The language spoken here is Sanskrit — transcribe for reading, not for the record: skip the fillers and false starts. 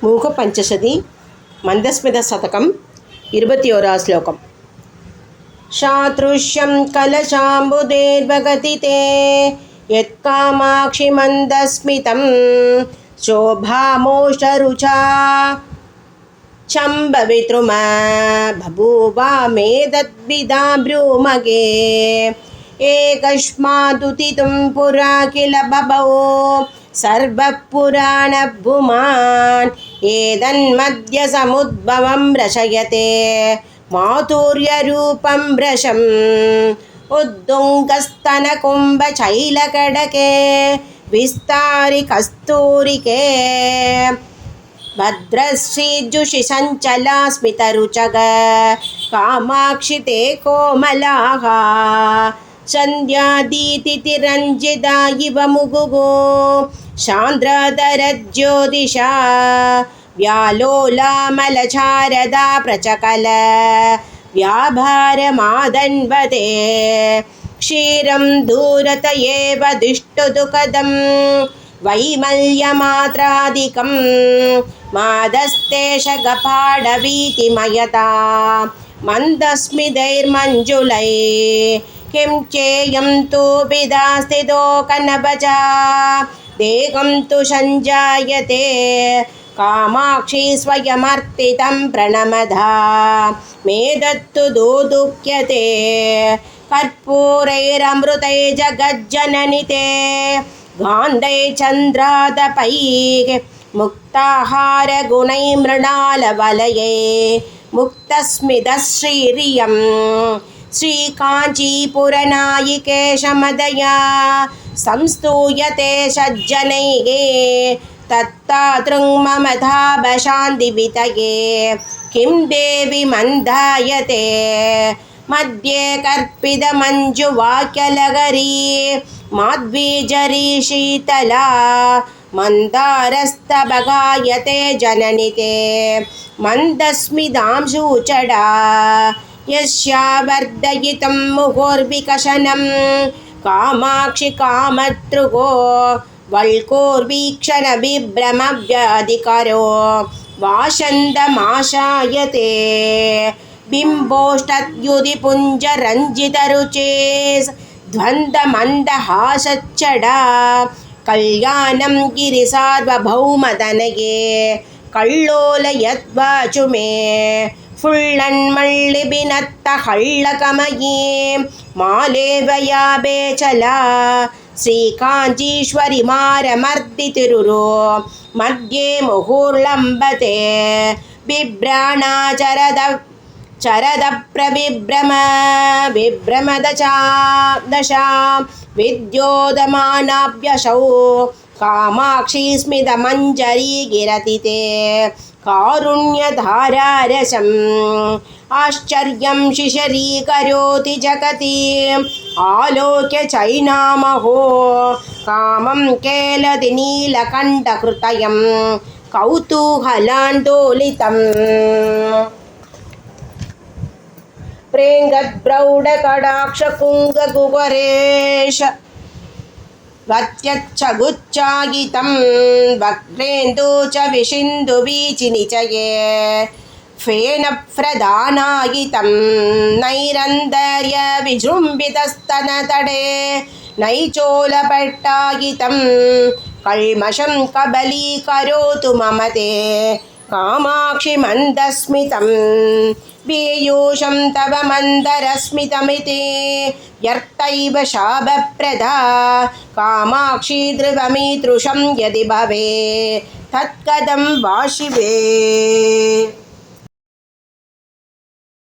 मूकपञ्चशती मन्दस्मितशतकम् 21 श्लोकम्। शातृश्यं कलशाम्बुदेर्भगति ते यत्कामाक्षि मन्दस्मितं शोभामोषरुचा चम्बवितृम बभूवा मे तद्विदा ब्रूमगे एकस्मादुदितं पुरा किल बभौ सर्वपुराणभुमान् एतन्मध्य समुद्भवं रचयते माधुर्यरूपं वृषम् उद्दुङ्गस्तनकुम्भचैलकडके विस्तारि कस्तूरिके भद्रश्रीजुषिसञ्चला स्मितरुचग कामाक्षि ते कोमलाः सन्ध्यादीतिरञ्जिता इव मुगुगो शान्द्रधरज्योतिषा व्यालोलामलचारदा प्रचकल व्याभारमादन्वते क्षीरं दूरत एव दिष्टुदुःखदं वैमल्यमात्रादिकं मादस्तेशगपाडवीतिमयता मन्दस्मितैर्मञ्जुलै किं चेयं तु विदास्तितो कनभजा देहं तु सञ्जायते कामाक्षि स्वयमर्तितं प्रणमधा मेदत्तु दोदुह्यते कर्पूरैरमृतै जगज्जननि ते गान्धै चन्द्रादपैः मुक्ताहारगुणै मृणालवलये मुक्तस्मितश्रीरियं श्रीकाञ्चीपुरनायिकेशमदया संस्तूयते सज्जनैः तत्तातृङ्ममधाभशान्तिवितये किं देवि मन्दायते मध्ये कर्पितमञ्जुवाक्यलहरी माध्वीजरी शीतला मन्दारस्तबगायते जननि ते मन्दस्मितां सूचडा यस्या वर्धयितं मुहुर्विकशनं कामाक्षि कामतृगो वल्कोर्वीक्षणविभ्रमव्याधिकरो वासन्दमाशायते बिम्बोष्टद्युतिपुञ्जरञ्जितरुचे द्वन्द्वमन्दहासच्चडा कल्याणं गिरिसार्वभौमतनये कल्लोलयद्वाचु मे फुल्लन्मल्लिबिनत्तहळ्ळकमयीं मालेवयाबेचला श्रीकाञ्चीश्वरि मारमर्दितिरुरो मध्ये मुहुर्लम्बते बिभ्राणाचरद विभ्रमदशा विद्योदमानाभ्यशौ कामाक्षि स्मितमञ्जरी गिरति ते कारुण्यधारारसम् आश्चर्यं शिशरीकरोति जगति आलोक्य चैनामहो कामं केलति नीलकण्ठकृतयं कौतूहलान्दोलितम् प्रेङ्गद्प्रौढकटाक्षकुङ्गकुवरेश वत्यच्छगुच्चायितं वक्रेन्दु च विशिन्दुवीचिनिचये फेनप्रदानायितं नैरन्तर्य विजृम्भितस्तनतडे नैचोलपट्टायितं कल्मषं कबलीकरोतु मम ते कामाक्षि मन्दस्मितं पीयूषं तव मन्दरस्मितमिति व्यर्थैव शापप्रदा कामाक्षि ध्रुवमीदृशं यदि भवे तत्कथं वा शिवे।